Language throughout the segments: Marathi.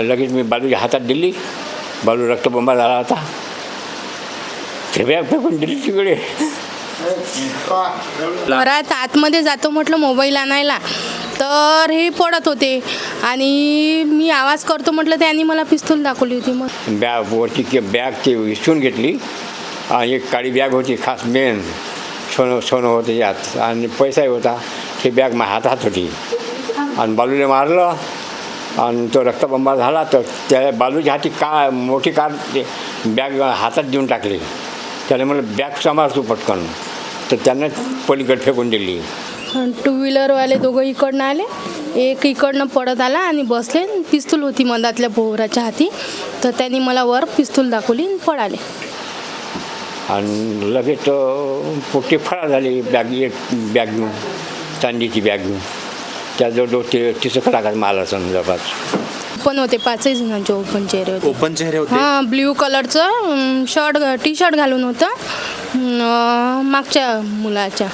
लगेच मी बालूच्या हातात दिली. बालू रक्तबंबाळ झाला होता. ते बॅग फेकून दिली तिकडे. घरात आतमध्ये जातो म्हटलं मोबाईल आणायला, तर हे पडत होते आणि मी आवाज करतो म्हटलं त्यांनी मला पिस्तूल दाखवली होती. मग बॅगवरची बॅग ते विसरून घेतली आणि एक काळी बॅग होती खास मेन. सोनं होतं यात आणि पैसाही होता. ते बॅग माझ्या हातात होती आणि बालूने मारलं आणि तो रक्तबंबाळ झाला. तर त्या बालूच्या हाती मोठी कार बॅग हातात देऊन टाकली. त्याने मला बॅग सांभाळतो पटकन, तर त्यांना पलीकडे फेकून दिली. टू व्हीलरवाले दोघं इकडनं आले, एक इकडनं पडत आला आणि बसले. पिस्तूल होती मधातल्या पोहराच्या हाती, तर त्यांनी मला वर पिस्तूल दाखवली आणि पळाले. आणि लगेच पोटी फळा झाली. एक बॅग घेऊन, चांदीची बॅग घेऊन, त्याजवळ तिचं टाकायचं मला समजापास. पण होते 5 जणांचे ओपन चेहरे होते. ओपन चेहरे होते. हां, ब्ल्यू कलरचं टी शर्ट घालून होतं मागच्या मुलाच्या.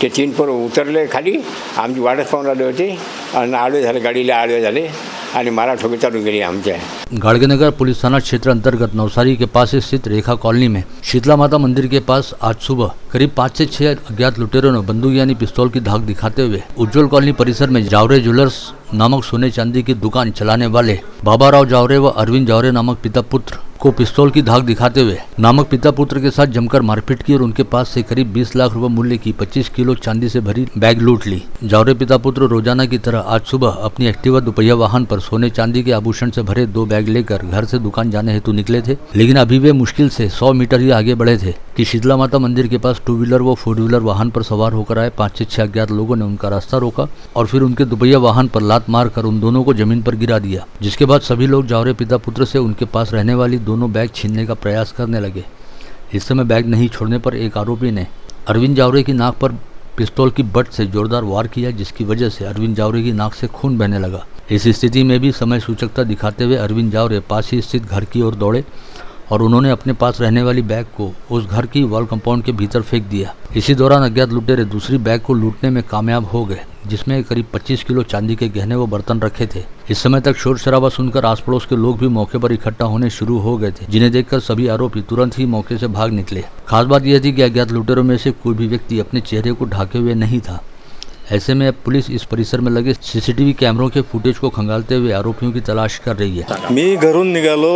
ते 3 पोरं उतरले खाली. आमची वाटच पाहून आले होते आणि आडवे झाले, गाडीला आडवे झाले आणि मला ठोके चालू गेली आमच्या. गाड़गेनगर पुलिस थाना क्षेत्र अंतर्गत नवसारी के पास स्थित रेखा कॉलोनी में शीतला माता मंदिर के पास आज सुबह करीब 5 से 6 अज्ञात लुटेरों ने बंदूक यानी पिस्तौल की धाक दिखाते हुए उज्जवल कॉलोनी परिसर में जावरे ज्वेलर्स नामक सोने चांदी की दुकान चलाने वाले बाबाराव जावरे व अरविंद जावरे नामक पिता पुत्र को पिस्तौल की धाक दिखाते हुए नामक पिता पुत्र के साथ जमकर मारपीट की और उनके पास से करीब 20 लाख रुपए मूल्य की 25 किलो चांदी से भरी बैग लूट ली। जावरे पिता पुत्र रोजाना की तरह आज सुबह अपनी एक्टिवा दुपहिया वाहन पर सोने चांदी के आभूषण से भरे 2 बैग लेकर घर से दुकान जाने हेतु निकले थे, लेकिन अभी वे मुश्किल से 100 मीटर ही आगे बढ़े थे कि शीतला माता मंदिर के पास 2 व्हीलर व 4 व्हीलर वाहन पर सवार होकर आए 5 से 6 अज्ञात लोगों ने उनका रास्ता रोका और फिर उनके दुपहिया वाहन पर लात मारकर उन दोनों को जमीन पर गिरा दिया, जिसके बाद सभी लोग जावरे पिता पुत्र से उनके पास रहने वाली दोनों बैग छीनने का प्रयास करने लगे। इस समय बैग नहीं छोड़ने पर एक आरोपी ने अरविंद जावरे की नाक पर पिस्तौल की बट से जोरदार वार किया, जिसकी वजह से अरविंद जावरे की नाक से खून बहने लगा। इस स्थिति में भी समय सूचकता दिखाते हुए अरविंद जावरे पास ही स्थित घर की ओर दौड़े और उन्होंने अपने पास रहने वाली बैग को उस घर की वॉल कंपाउंड के भीतर फेंक दिया। इसी दौरान अज्ञात लुटेरे दूसरी बैग को लूटने में कामयाब हो गए, जिसमें करीब 25 किलो चांदी के गहने व बर्तन रखे थे। इस समय तक शोर शराबा सुनकर आस पड़ोस के लोग भी मौके पर इकट्ठा होने शुरू हो गए थे, जिन्हें देखकर सभी आरोपी तुरंत ही मौके से भाग निकले। खास बात यह थी कि अज्ञात लुटेरों में से कोई भी व्यक्ति अपने चेहरे को ढके हुए नहीं था। ऐसे में अब पुलिस इस परिसर में लगे सीसीटीवी कैमरों के फुटेज को खंगालते हुए आरोपियों की तलाश कर रही है। मी घरून निघालो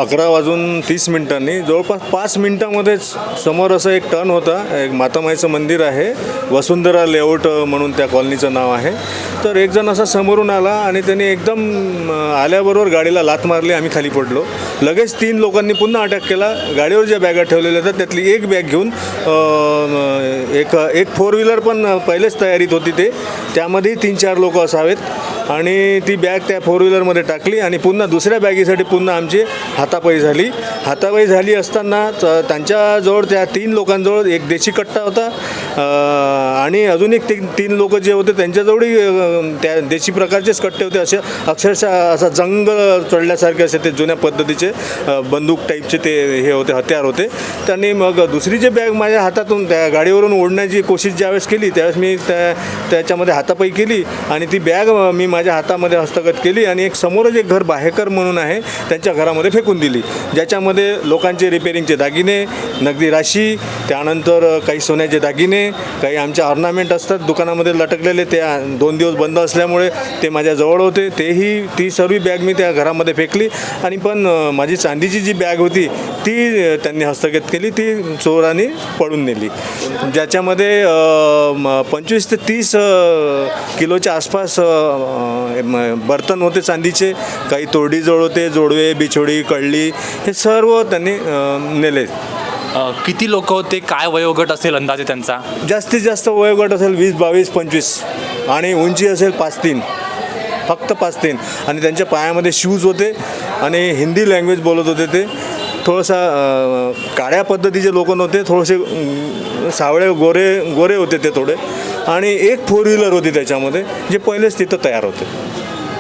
11:30 जवळपास 5 मिनिटांमध्ये समोर असं एक टर्न होता. एक मातामाईचं मंदिर आहे, वसुंधरा लेआउट म्हणून त्या कॉलनीचं नाव आहे. तर एक जण असा समोरून आला आणि त्याने एकदम आल्याबरोबर गाडीला लात मारली. आम्ही खाली पडलो. लगेच 3 लोकांनी पुन्हा अटॅक केला. गाडीवर ज्या बॅगा ठेवलेल्या होत्या त्यातली एक बॅग घेऊन एक 4 व्हीलर पण पहिलेच तयारीत होती. त्यामध्ये 3-4 लोक असावेत आणि ती बॅग त्या 4 व्हीलरमध्ये टाकली आणि पुन्हा दुसऱ्या बॅगीसाठी पुन्हा आमची हातापाई झाली असताना त्यांच्याजवळ त्या 3 लोकांजवळ एक देशी कट्टा होता आणि अजून एक 3 लोक जे होते त्यांच्याजवळही त्या देशी प्रकारचेच कट्टे होते. असे अक्षरशः असा जंगल चढल्यासारखे असे ते जुन्या पद्धतीचे बंदूक टाईपचे ते हे होते, हत्यार होते. त्यांनी मग दुसरी जे बॅग माझ्या हातातून त्या गाडीवरून ओढण्याची कोशिश ज्यावेळेस केली त्यावेळेस मी त्याच्यामध्ये हातापाई केली आणि ती बॅग मी माझ्या हातामध्ये हस्तगत केली आणि एक समोरच एक घर बाहेकर म्हणून आहे त्यांच्या घरामध्ये फेकून दिली, ज्याच्यामध्ये लोकांचे रिपेरिंगचे दागिने, नगदी राशी, त्यानंतर काही सोन्याचे दागिने, काही आमचे ऑर्नामेंट असतात दुकानामध्ये लटकलेले, ते 2 दिवस बंद असल्यामुळे ते माझ्याजवळ होते, ती सर्व बॅग मी त्या घरामध्ये फेकली आणि पण माझी चांदीची जी बॅग होती ती त्यांनी हस्तगत केली, ती चोरांनी पळून नेली, ज्याच्यामध्ये 25 ते 30 किलोच्या आसपास बर्तन होते चांदीचे, काही तोरडी जोड होते, जोडवे, बिछोडी, कळली, हे सर्व त्यांनी नेले. किती लोक होते, काय वयोगट असेल अंदाजे त्यांचा? जास्तीत जास्त वयोगट असेल 20, 22, 25 आणि उंची असेल 5'3", फक्त 5'3", आणि त्यांच्या पायामध्ये शूज होते आणि हिंदी लँग्वेज बोलत होते. ते थोडंसा काळ्या पद्धतीचे लोक नव्हते, थोडेसे सावळे गोरे होते ते थोडे, आणि एक 4 व्हीलर होती त्याच्यामध्ये जे पहिलेच तिथं तयार होते.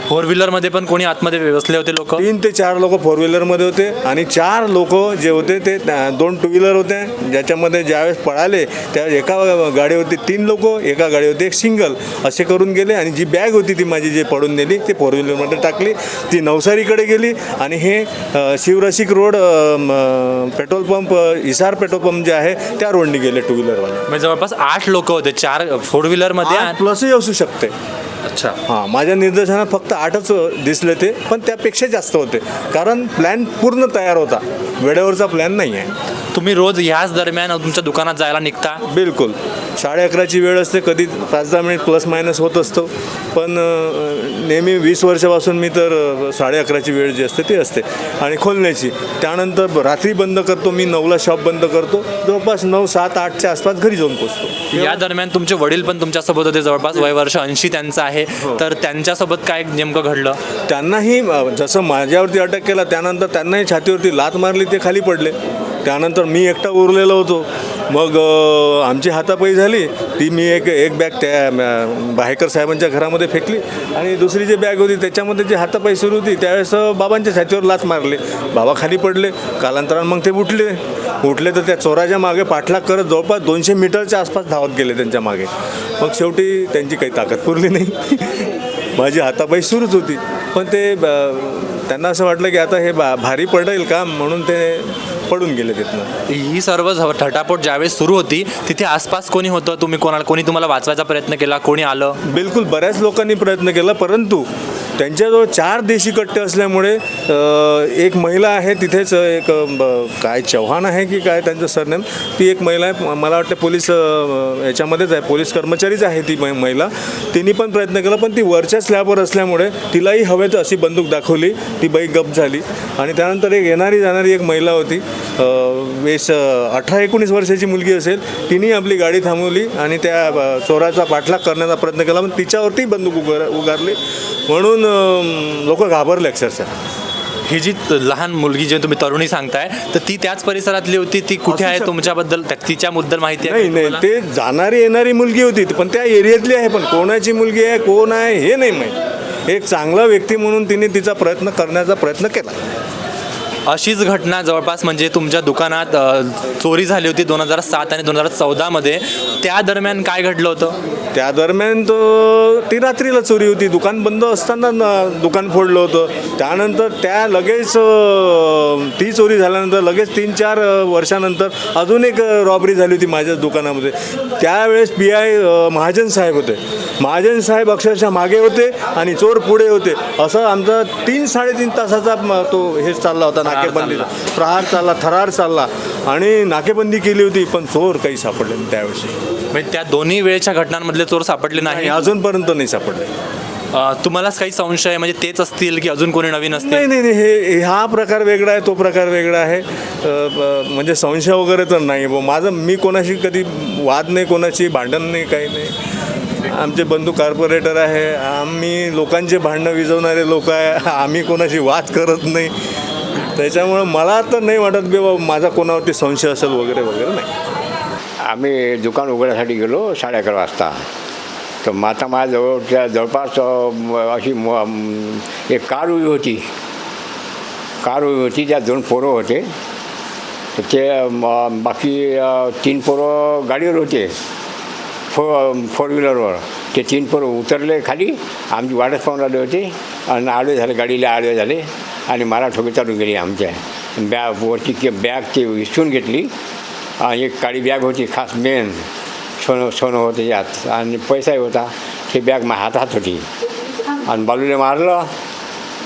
फोर व्हीलरमध्ये पण कोणी आतमध्ये बसले होते लोक? 3 ते 4 लोक फोर व्हीलरमध्ये होते आणि 4 लोक जे होते ते 2 टू व्हीलर होते, ज्याच्यामध्ये ज्यावेळेस पळाले त्या एका गाडीवरती 3 लोक, एका गाडीवरती एक सिंगल असे करून गेले. आणि जी बॅग होती ती माझी जे पडून नेली ती फोर व्हीलरमध्ये टाकली, ती नवसारीकडे गेली. आणि हे Shivrasik road petrol pump, Hisar petrol pump जे आहे त्या रोडनी गेले टू व्हीलरवाले. म्हणजे जवळपास 8 लोक होते, 4 फोर व्हीलरमध्ये. प्लसही असू शकते. अच्छा. हां, माझ्या निर्देशनात फक्त 8च दिसले ते, पण त्यापेक्षा जास्त होते कारण प्लॅन पूर्ण तयार होता, वेळेवरचा प्लॅन नाही आहे. तुम्ही रोज ह्याच दरम्यान तुमच्या दुकानात जायला निघता? बिलकुल. 11:30ची वेळ असते, कधी 5-10 मिनिट प्लस मायनस होत असतो, पण नेहमी 20 वर्षापासून मी तर 11:30ची वेळ जी असते ती असते. आणि खोलण्याची त्यानंतर रात्री बंद करतो मी, 9ला शॉप बंद करतो, जवळपास 9, 7, 8च्या आसपास घरी जाऊन पोचतो. या दरम्यान तुमचे वडील पण तुमच्यासोबत होते, जवळपास वय वर्ष 80 त्यांचं आहे, तर त्यांच्यासोबत काय नेमकं घडलं? त्यांनाही जसं माझ्यावरती अटॅक केला त्यानंतर त्यांनाही छातीवरती लात मारली, ते खाली पडले. त्यानंतर मी एकटा उरलेलो होतो. मग आमची हातापाई झाली, ती मी एक बॅग त्या बाहेकर साहेबांच्या घरामध्ये फेकली आणि दुसरी जी बॅग होती त्याच्यामध्ये जी हातापाई सुरू होती त्यावेळेस बाबांच्या छातीवर लात मारली. बाबा खाली पडले. कालांतरानं मग ते उठले तर त्या चोराच्या मागे पाठलाग करत जवळपास 200 मीटरच्या आसपास धावत गेले त्यांच्या मागे. मग शेवटी त्यांची काही ताकद पुरली नाही. माझी हातापाई सुरूच होती, पण ते त्यांना असं वाटलं की आता हे भारी पडेल का, म्हणून ते पडून गेले तिथनं. ही सर्व थटापट ज्यावेळेस सुरू होती तिथे आसपास कोणी होतं? कोणी तुम्हाला वाचवायचा प्रयत्न केला? कोणी आलं? बिलकुल, बऱ्याच लोकांनी प्रयत्न केला, परंतु त्यांच्याजवळ 4 देशी कट्टे असल्यामुळे एक महिला आहे तिथेच, एक काय चव्हाण आहे की काय त्यांचं सरनेम, ती एक महिला आहे, मला वाटतं पोलीस याच्यामध्येच आहे, पोलीस कर्मचारीच आहे ती महिला. तिने पण प्रयत्न केला, पण ती वरच्या स्लॅबवर असल्यामुळे तिलाही हवेत अशी बंदूक दाखवली, ती बाई गप झाली. आणि त्यानंतर एक येणारी जाणारी एक महिला होती, 18-19 वर्षाची मुलगी असेल, तिने आपली गाडी थांबवली आणि त्या चोराचा पाठलाग करण्याचा प्रयत्न केला, पण तिच्यावरती बंदूक उगारली. म्हणून लोक घाबरले अक्षरशः. ही जी लहान मुलगी जे तुम्ही तरुणी सांगताय, तर ती त्याच परिसरातली होती? ती कुठे आहे तुमच्याबद्दल, तिच्याबद्दल माहिती आहे? नाही, ते जाणारी येणारी मुलगी होती, पण त्या एरियातली आहे, पण कोणाची मुलगी आहे कोण आहे हे नाही माहीत. एक चांगला व्यक्ती म्हणून तिने तिचा करण्याचा प्रयत्न केला. अशीच घटना जवळपास म्हणजे तुमच्या दुकानात चोरी झाली होती 2007 आणि 2014मध्ये. त्या दरम्यान काय घडलं होतं? त्या दरम्यान ती रात्रीला चोरी होती, दुकान बंद असताना दुकान फोडलं होतं. त्यानंतर त्या लगेच ती चोरी झाल्यानंतर लगेच 3-4 वर्षानंतर अजून एक रॉबरी झाली होती माझ्याच दुकानामध्ये. त्यावेळेस PI महाजन साहेब होते. महाजन साहेब अक्षरशः मागे होते आणि चोर पुढे होते. असं आमचा 3-3.5 तासाचा तो हेच चालला होता, नाकेबंदीचा प्रहार चालला, थरार चालला आणि नाकेबंदी केली होती, पण चोर काही सापडले नाही त्यावेळेस. म्हणजे त्या दोन्ही वेळच्या घटनांमधले चोर सापडले नाही? अजूनपर्यंत नाही सापडले. तुम्हालाच काही संशय आहे म्हणजे तेच असतील की अजून कोणी नवीन असतील? नाही, हे हा प्रकार वेगळा आहे, तो प्रकार वेगळा आहे. म्हणजे संशय वगैरे तर नाही. मी कोणाशी कधी वाद नाही, कोणाशी भांडण नाही, काही नाही. आमचे बंधू कॉर्पोरेटर आहे, आम्ही लोकांचे भांडणं विझवणारे लोक आहे, आम्ही कोणाशी वाद करत नाही. त्याच्यामुळं मला तर नाही वाटत बे माझा कोणावरती संशय असेल वगैरे वगैरे नाही. आम्ही दुकान उघडण्यासाठी गेलो 11:30 वाजता. तर माता माझ्या जवळपास अशी एक कार उभी होती, त्या 2 पोरं होते. तर ते बाकी 3 पोरं गाडीवर होते, फोर व्हीलरवर. ते 3 पोरं उतरले खाली, आमची वाटच पाहून राहिले होते आणि आडवे झाले, गाडीला आडवे झाले आणि मला ठोकी चालून गेली. आमच्या वरची बॅग ते हिसकून घेतली. एक काळी बॅग होती, खास मेन सोनं होतं यात आणि पैसाही होता. ती बॅग माझ्या हातात होती आणि बालूने मारलं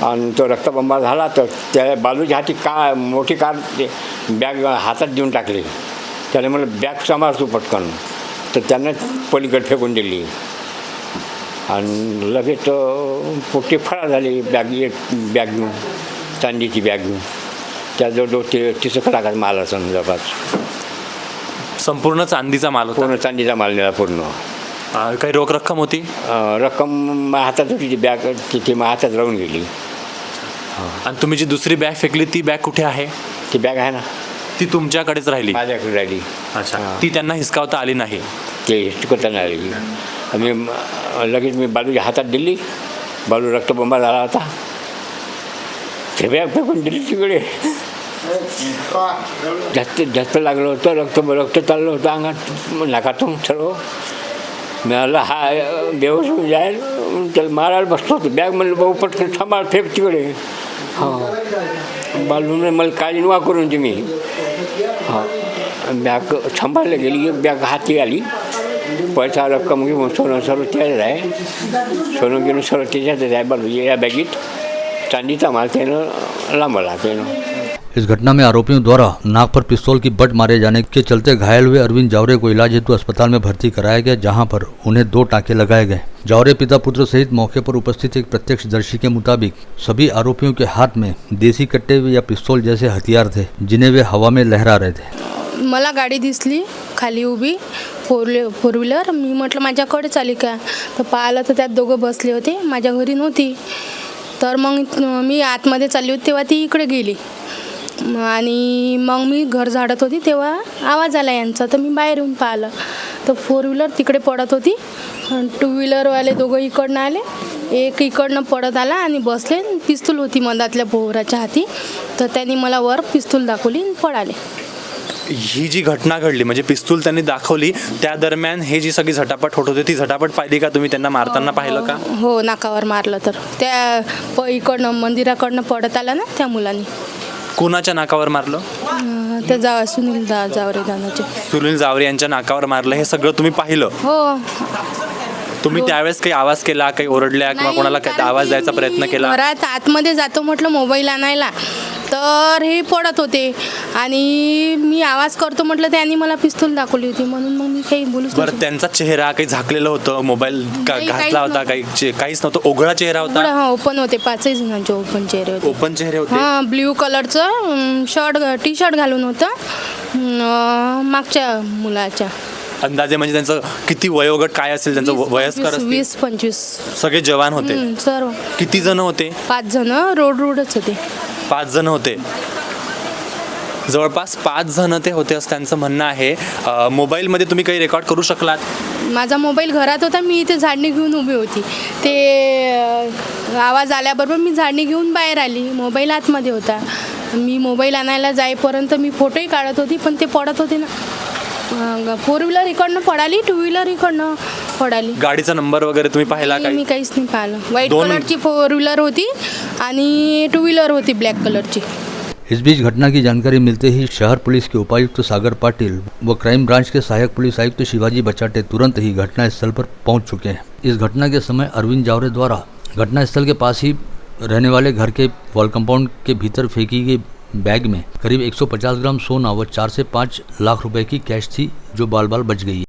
आणि तो रक्तबंबाळ झाला. तर त्या बालूच्या हाती मोठी कार ते बॅग हातात देऊन टाकली. त्याने मला बॅग सांभाळतो पटकन, तर त्यांना पलीकडे फेकून दिली आणि लगेच पोटी फळा झाली. एक बॅग घेऊन, चांदीची बॅग घेऊन, त्याजवळ 30 लाखाचा माल असं जवळपास. संपूर्ण चांदीचा माल होता? पूर्ण चांदीचा माल नेला पूर्ण. काही रोख रक्कम होती? रक्कम माझ्या हातात होती, ती बॅग तिथे माझ्या हातात राहून गेली. आणि तुम्ही जी दुसरी बॅग फेकली ती बॅग कुठे आहे? ती बॅग आहे ना, ती तुमच्याकडेच राहिली? माझ्याकडे राहिली. अच्छा. ती त्यांना हिसकावता आली नाही? ते हिसकवता नाही आली. मी लगेच बालूच्या हातात दिली बालू रक्तबंबाळ झाला होता. ते बॅग फेकून दिली तिकडे. जास्त लागलं होतं, रक्त चाललं होतं अंगात, नाकातून सर्व. मला हा बेहोश होऊन जाईल, त्याला मारायला बसतो होतो. बॅग म्हणलं भाऊ पटकन सांभाळ, फेक तिकडे. हो, बालूने मला काळजी वा करून तुम्ही. हो, बॅग सांभाळला गेली, एक बॅग हाती आली. पैसा रक्कम घेऊन सोनं सर्व त्याच्यात आहे. सोनं घेऊन सर्व त्याच्यातच आहे. बालू या बॅगीत चांदीचा माल त्यानं लांबला त्यानं. इस घटना में आरोपियों द्वारा नाक पर पिस्तौल की बट मारे जाने के चलते घायल हुए अरविंद जावरे को इलाज हेतु अस्पताल में भर्ती कराया गया, जहां पर उन्हें 2 टाँके लगाए गए. जावरे पिता पुत्र सहित मौके पर उपस्थित एक प्रत्यक्षदर्शी के मुताबिक सभी आरोपियों के हाथ में देसी कट्टे या पिस्तौल जैसे हथियार थे, जिन्हें वे हवा में लहरा रहे थे. मला गाडी दिसली खाली उभी, फोर व्हीलर. मी म्हटलं माझ्याकडेच आली का, तर पाहिलं तर त्यात दोघं बसले होते. माझ्या घरी नव्हती. तर मग मी आतमध्ये चालली होती तेव्हा ती इकडे गेली. आणि मग मी घर झाडत होती तेव्हा आवाज आला यांचा, तर मी बाहेर येऊन पाहिलं तर 4 व्हीलर तिकडे पडत होती. 2 व्हीलरवाले दोघं इकडनं आले, एक इकडनं पडत आला आणि बसले. पिस्तूल होती मधातल्या पोहराच्या हाती, तर त्यांनी मला वर पिस्तूल दाखवली आणि पळाले. ही जी घटना घडली म्हणजे पिस्तूल त्यांनी दाखवली, त्या दरम्यान हे जी सगळी झटापट होत होती ती झटापट पाहिली का तुम्ही? त्यांना मारताना पाहिलं का? हो, नाकावर मारलं. तर त्या इकडनं मंदिराकडनं पडत आला ना त्या मुलांनी. कोणाच्या नाकावर मारलं? ते सुनील जावरे दादाचे. सुनील जावरे यांच्या नाकावर मारलं. हे सगळं तुम्ही पाहिलं? हो. तुम्ही त्यावेळेस काही आवाज केला, काही ओरडल्या किंवा कोणाला काही आवाज द्यायचा प्रयत्न केला? घरात आतमध्ये जातो म्हटलं मोबाईल आणायला, तर हे पडत होते आणि मी आवाज करतो म्हटलं, त्यांनी मला पिस्तूल दाखवली होती, म्हणून मग मी काही बोलूच बरं, त्यांचा चेहरा काही झाकलेलं होतं, मोबाईल घातला होता, काहीच नव्हतं, उघडा चेहरा होता? हां, ओपन होते. 5 जणांचे ओपन चेहरे होते. ओपन चेहरे होते. हां, ब्ल्यू कलरचं टी शर्ट घालून होतं मागच्या मुलाच्या. अंदाजे म्हणजे त्यांचं किती वयोगट काय असेल? त्यांचं वयस्कर 20-25 सगळे जवान होते. सर्व. किती जण होते? 5 जण रोडच होते. 5 जण होते. जवळपास 5 जण ते होते असं त्यांचं म्हणणं आहे. मोबाईलमध्ये तुम्ही काही रेकॉर्ड करू शकलात? माझा मोबाईल घरात होता, मी इथे झाडणी घेऊन उभी होती. ते आवाज आल्याबरोबर मी झाडणी घेऊन बाहेर आली. मोबाईल आतमध्ये होता. मी मोबाईल आणायला जाईपर्यंत मी फोटोही काढत होती, पण ते पडत होते ना. 4 व्हीलर इकडनं पडाली, 2 व्हीलर इकडनं पडाली. गाडीचा नंबर वगैरे तुम्ही पाहिला का? मी काहीच नाही पाहिलं. व्हाईट कलरची 4 व्हीलर होती आणि 2 व्हीलर होती ब्लॅक कलरची. इस बीच घटना की जानकारी मिलते ही शहर पुलिस के उपायुक्त सागर पाटिल व क्राइम ब्रांच के सहायक पुलिस आयुक्त शिवाजी बचाटे तुरंत ही घटनास्थल पर पहुंच चुके हैं. इस घटना के समय अरविंद जावरे द्वारा घटनास्थल के पास ही रहने वाले घर के वॉल कंपाउंड के भीतर फेंकी गई बैग में करीब 150 ग्राम सोना व 4 से 5 लाख रुपए की कैश थी, जो बाल बाल बच गई है.